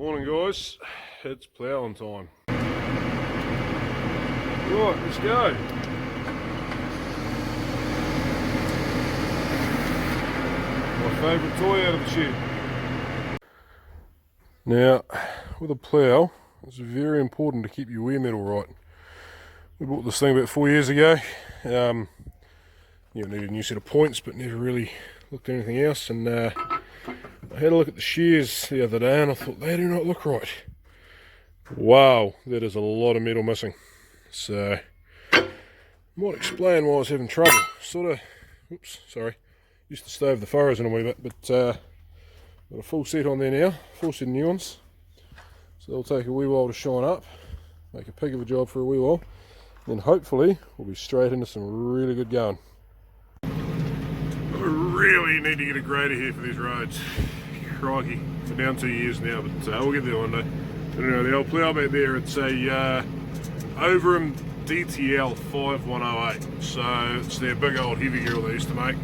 Morning guys, it's ploughing time. Right, let's go. My favourite toy out of the shed. Now, with a plough, it's very important to keep your wear metal right. We bought this thing about 4 years ago. You needed a new set of points, but never really looked at anything else. And I had a look at the shears the other day and I thought, they do not look right. Wow, that is a lot of metal missing. So, might explain why I was having trouble. Used to stove the furrows in a wee bit, but got a full set on there now, full set of new ones. So they'll take a wee while to shine up, make a pig of a job for a wee while. Then hopefully we'll be straight into some really good going. I really need to get a grader here for these roads. Crikey, for down 2 years now, but we'll get there one day. But anyway, the old plough back there, it's a Overum DTL 5108. So it's their big old heavy girl they used to make.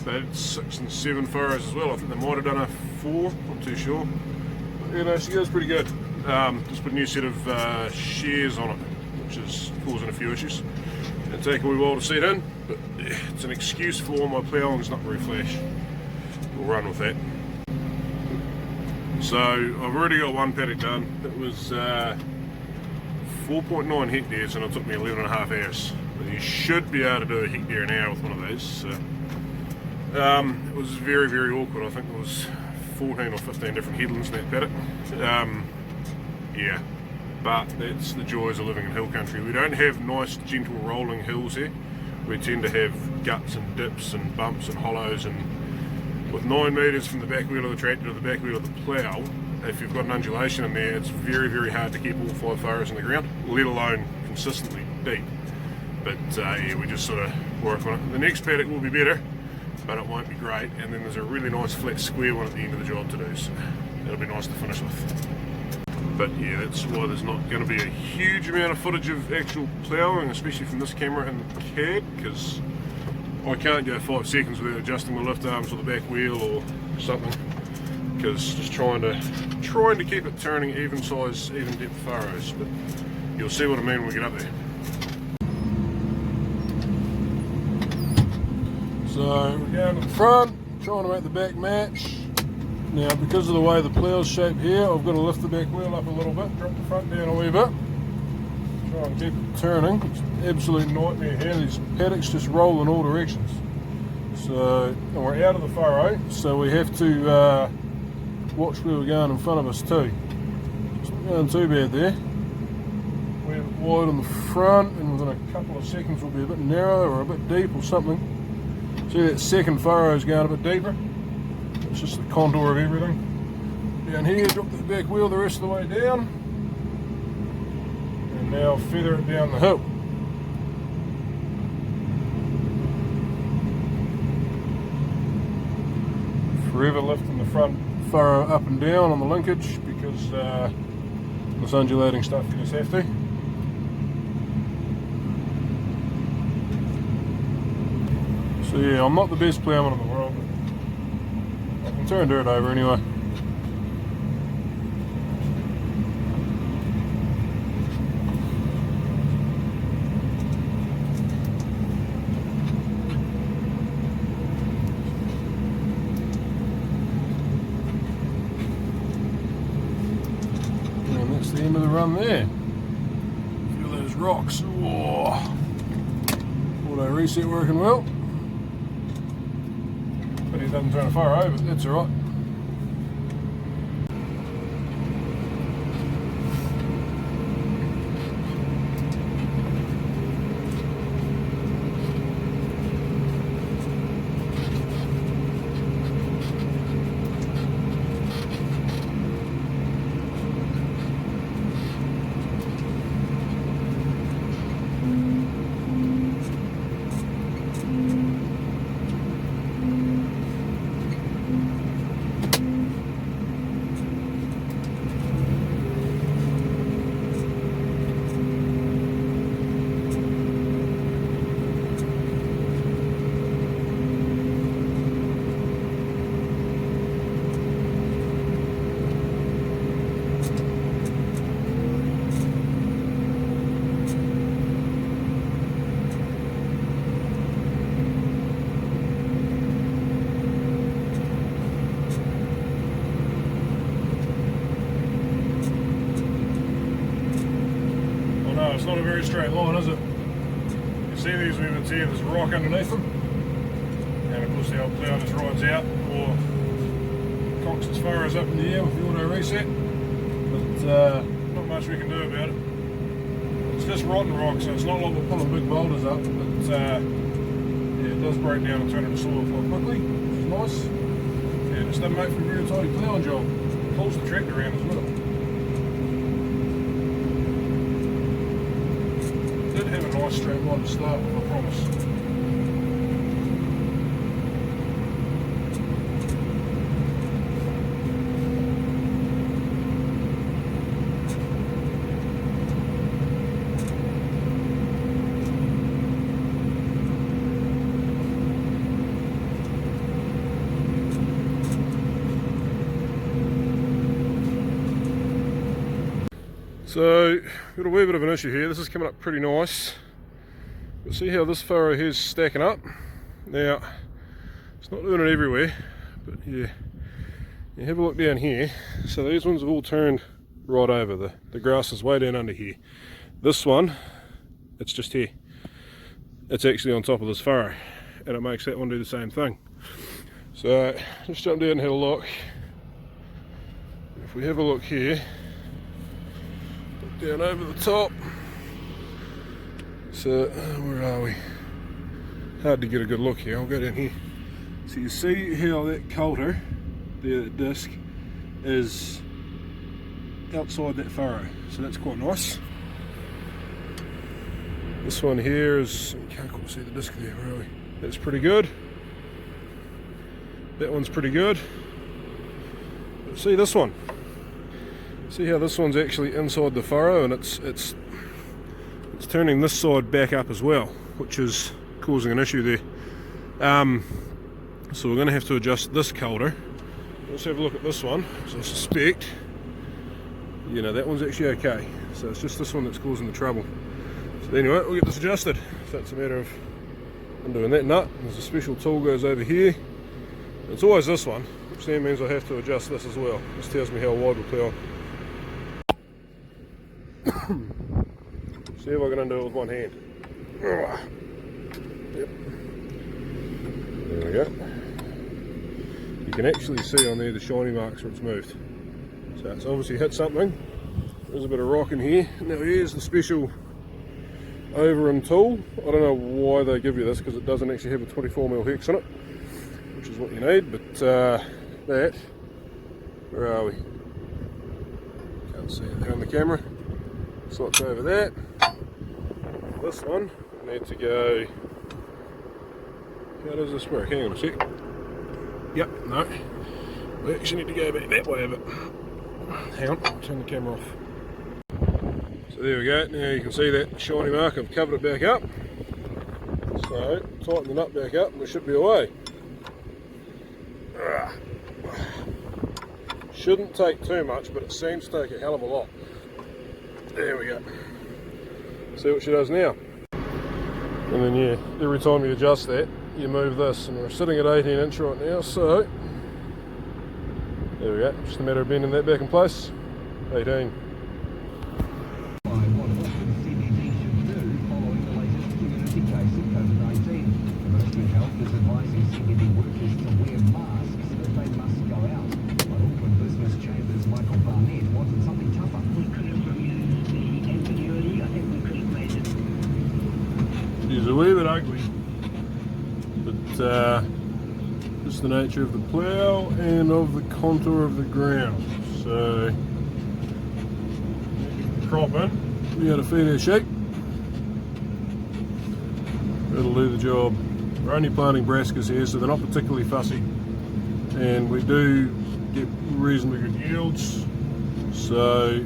They had 6 and 7 furrows as well. I think they might have done a 4, not too sure. But, you know, she goes pretty good. Just put a new set of shears on it, which is causing a few issues. It'll take a wee while to set in, but it's an excuse for my ploughing's not very flash. We'll run with that. So I've already got one paddock done. It was 4.9 hectares and it took me 11.5 hours. But you should be able to do a hectare an hour with one of those. So, it was very, very awkward. I think there was 14 or 15 different headlands in that paddock. Yeah. But that's the joys of living in hill country. We don't have nice gentle rolling hills here. We tend to have guts and dips and bumps and hollows, and with 9 metres from the back wheel of the tractor to the back wheel of the plough, if you've got an undulation in there, it's very, very hard to keep all 5 furrows in the ground, let alone consistently deep. But yeah, we just sort of work on it. The next paddock will be better, but it won't be great, and then there's a really nice flat square one at the end of the job to do, so that'll be nice to finish with. But yeah, that's why there's not going to be a huge amount of footage of actual ploughing, especially from this camera and the CAD, because I can't go 5 seconds without adjusting my lift arms or the back wheel or something, because just trying to keep it turning even size, even depth furrows. But you'll see what I mean when we get up there. So we're going to the front, trying to make the back match. Now, because of the way the plough's shaped here, I've got to lift the back wheel up a little bit, drop the front down a wee bit, try and keep it turning. It's an absolute nightmare here. These paddocks just roll in all directions. So, and we're out of the furrow, so we have to watch where we're going in front of us too. It's not going too bad there. We're a bit wide on the front, and within a couple of seconds we'll be a bit narrow or a bit deep or something. See, that second furrow's going a bit deeper. It's just the contour of everything. Down here, drop the back wheel the rest of the way down. And now feather it down the hill. Forever lifting the front furrow up and down on the linkage, because this undulating stuff you just have to. So yeah, I'm not the best ploughman in the world, but I can turn dirt over anyway. And that's the end of the run there. Feel those rocks. Oh. Auto reset working well. But he doesn't turn a furrow, but that's alright. No, it's not a very straight line, is it? You see these movements here, there's a rock underneath them. And of course the old plough just rides out or cocks its furrows up in the air with the auto reset. But not much we can do about it. It's just rotten rock, so it's not like we're pulling big boulders up, but yeah, it does break down and turn into soil quite quickly, which is nice. And it's doesn't make for a very tidy ploughing job. It pulls the tractor around as well. It did have a nice straight line to start with, I promise. So, got a wee bit of an issue here. This is coming up pretty nice. But see how this furrow here is stacking up? Now, it's not doing it everywhere, but yeah, you have a look down here. So these ones have all turned right over. The grass is way down under here. This one, it's just here. It's actually on top of this furrow, and it makes that one do the same thing. So, just jump down and have a look. If we have a look here, down over the top. So where are we? Hard to get a good look here. I'll go down here. So you see how that coulter, there, that disc, is outside that furrow. So that's quite nice. This one here is, you can't quite see the disc there, where are we? That's pretty good. That one's pretty good. But see this one. See how this one's actually inside the furrow, and it's turning this side back up as well, which is causing an issue there. So we're going to have to adjust this coulter. Let's have a look at this one. So I suspect, you know, that one's actually okay. So it's just this one that's causing the trouble. So anyway, we'll get this adjusted. So it's a matter of undoing that nut. There's a special tool goes over here. It's always this one, which then means I have to adjust this as well. This tells me how wide we're ploughing. See if I can undo it with one hand. Yep. There we go. You can actually see on there the shiny marks where it's moved. So it's obviously hit something. There's a bit of rock in here. Now here's the special Overum tool. I don't know why they give you this, because it doesn't actually have a 24mm hex in it, which is what you need, but that, where are we? Can't see it there on the camera. Slots over that. This one, I need to go, how does this work? Hang on a sec. Yep, no. We actually need to go back that way a bit. Hang on, I'll turn the camera off. So there we go, now you can see that shiny mark, I've covered it back up. So, tighten the nut back up and we should be away. Shouldn't take too much, but it seems to take a hell of a lot. There we go. See what she does now. And then yeah, every time you adjust that, you move this, and we're sitting at 18 inch right now, so there we go, just a matter of bending that back in place. 18. She's a wee bit ugly, but just the nature of the plough and of the contour of the ground. So crop in, we got to feed her shape. It'll do the job. We're only planting brassicas here, so they're not particularly fussy, and we do get reasonably good yields. So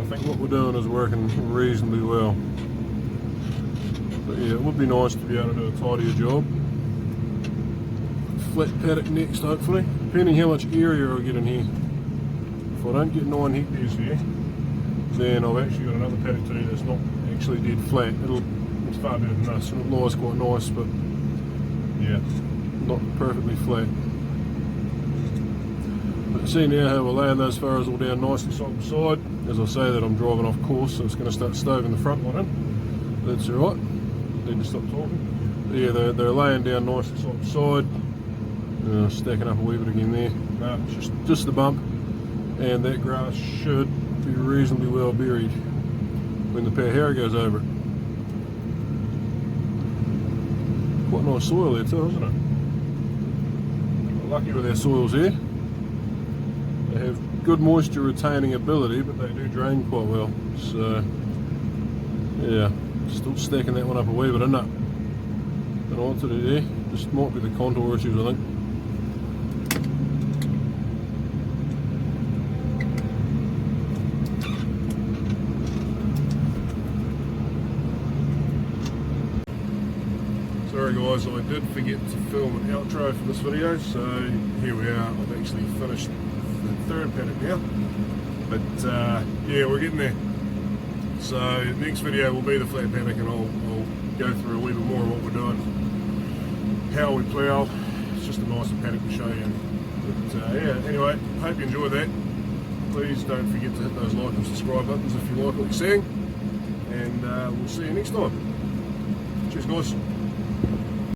I think what we're doing is working reasonably well. But yeah, it would be nice to be able to do a tidier job. Flat paddock next, hopefully, depending how much area I get in here. If I don't get 9 hectares here, then I've actually got another paddock to do that's not actually dead flat. It's far better than this, and it lies quite nice, but yeah, not perfectly flat. But see now how we're laying those furrows all down nicely side by side. As I say that, I'm driving off course, so it's going to start stoving the front one in. That's alright, need to stop talking. But yeah, they're laying down nicely side by side. Stacking up a wee bit again there. No, it's just the bump, and that grass should be reasonably well buried when the plough goes over it. Quite nice soil there too, isn't it? Lucky with our soils here. They have good moisture retaining ability, but they do drain quite well. So yeah, still stacking that one up a wee bit, isn't it? Don't know what to do there. Just might be the contour issues, I think. Sorry guys, I did forget to film an outro for this video, so here we are. I've actually finished the third paddock now, but yeah, we're getting there. So next video will be the flat paddock, and I'll go through a wee bit more of what we're doing, how we plough. It's just a nicer paddock to show you. But yeah, anyway, hope you enjoy that. Please don't forget to hit those like and subscribe buttons if you like what you're seeing, and we'll see you next time. Cheers guys.